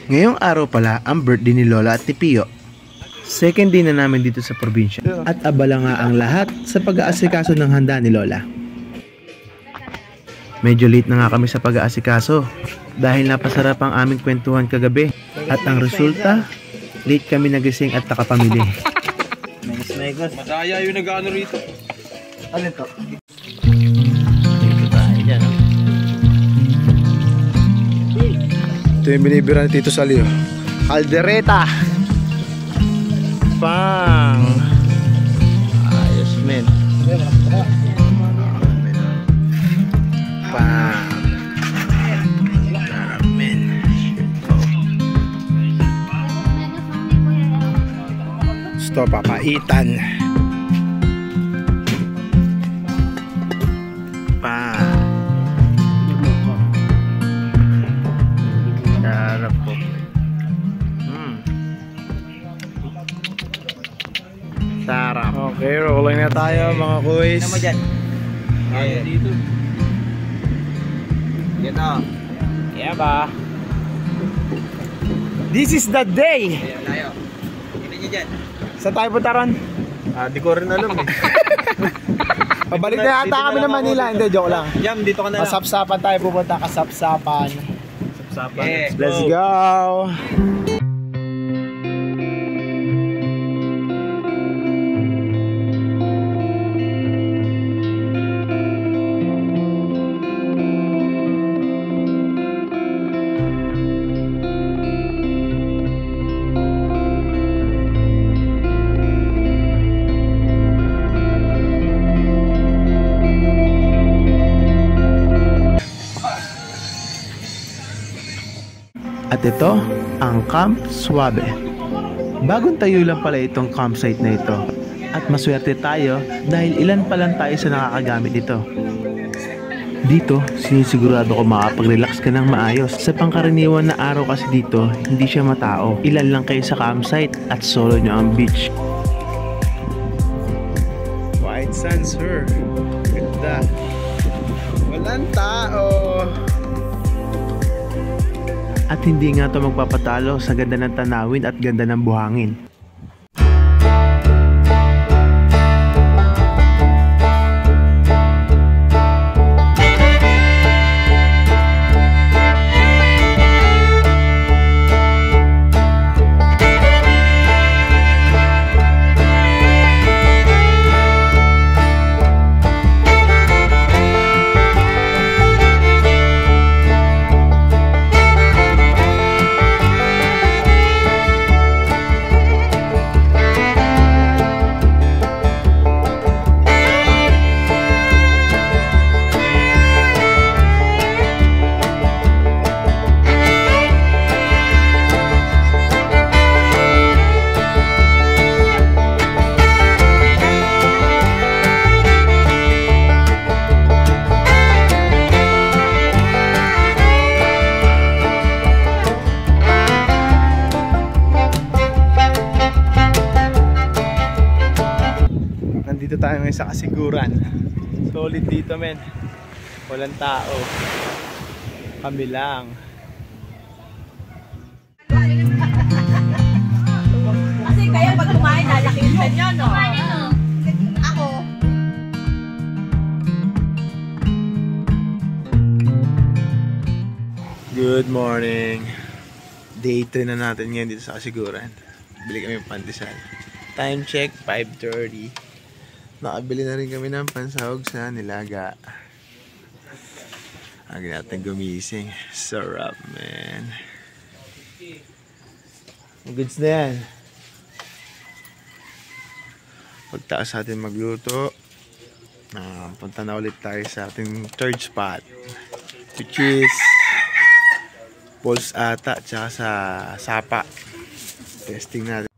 Ngayong araw pala ang birthday ni Lola at ni Pio. Second day na namin dito sa probinsya at abala nga ang lahat sa pag-aasikaso ng handa ni Lola. Medyo late na nga kami sa pag-aasikaso dahil napasarap ang aming kwentuhan kagabi at ang resulta, late kami nagising at nakapamili. Madaya yung nag-ano rito. Ano ito? Dito tayo dyan, no? Ito yung binibira ni Tito Salio. Caldereta! Pang! Ayos, men. Pang! Sarap, men. Gusto papaitan. Pang! Sarap po. Sarap. Okay, rolling na tayo mga kuys. Ano mo dyan? Ayan dito. Dito. Yeah ba? This is the day! Ayan tayo. Hindi nyo dyan. Saan tayo punta ron? Di ko rin alam eh. Pabalik na yata kami ng Manila. Hindi, joke lang. Jam, dito ka na lang. Kasapsapan tayo pupunta. Kasapsapan. Yeah. Let's go! At ito, ang Camp Suave. Bagong tayo lang pala itong campsite na ito. At maswerte tayo dahil ilan pa lang tayo sa nakakagamit nito. Dito, sinisigurado ko makapag-relax ka ng maayos. Sa pangkaraniwan na araw kasi dito, hindi siya matao. Ilan lang kayo sa campsite at solo nyo ang beach. White sands, sir. Ganda. Walang tao. At hindi nga ito magpapatalo sa ganda ng tanawin at ganda ng buhangin. Nandito tayo ngayon sa Kasiguran. Solid dito, men. Walang tao. Kami lang. Kasi kayo pag kumain, lalaking sa nyo, no? Ako. Good morning. Day 3 na natin ngayon dito sa Kasiguran. Bili kami ng pandesal. Time check, 5:30. Nakabili na rin kami ng pansahog sa nilaga. Agad natin gumising. Sarap, man. Goods na yan. Pagtaas natin magluto, punta na ulit tayo sa ating third spot, which is Pulse ata, tsaka sa Sapa. Testing natin.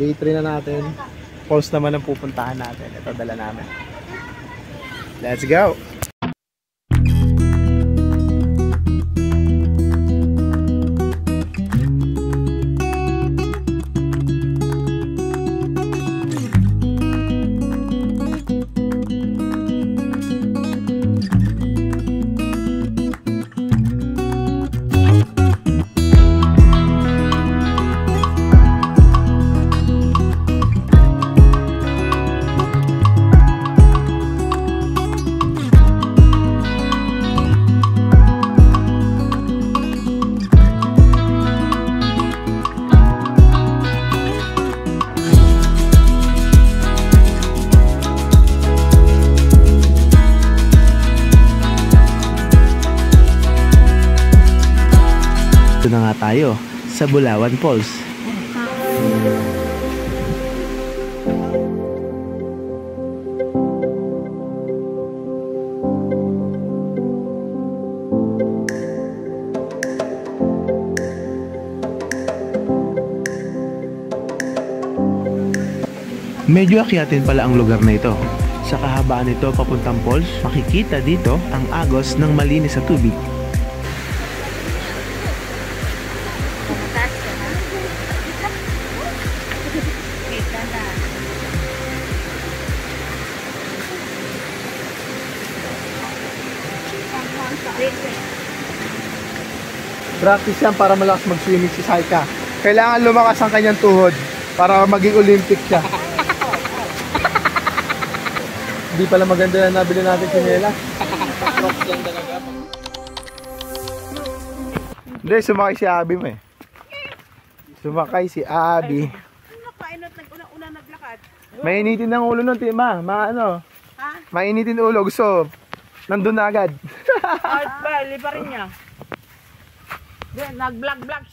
Day 3 na natin. Pulse naman ang pupuntahan natin. Ito dala namin. Let's go! Ito na nga tayo sa Bulawan Falls. Medyo akyatin pala ang lugar na ito. Sa kahabaan nito papuntang falls, makikita dito ang agos ng malinis sa tubig. Practice yan para malakas mag-swimming si Saika. Kailangan lumakas ang kanyang tuhod para maging Olympic siya. Hindi pala maganda yan nabili natin si Nela. Hindi, sumakay si Abby mo eh. Sumakay si Abby. Napainot, nag-una naglakad. Mainitin ng ulo nun, Tima. Ano? Ha? Mainitin ulo. Gusto, nandun na agad. Art ba, lipa rin niya. Nag-vlog-vlog.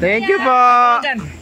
Thank you po.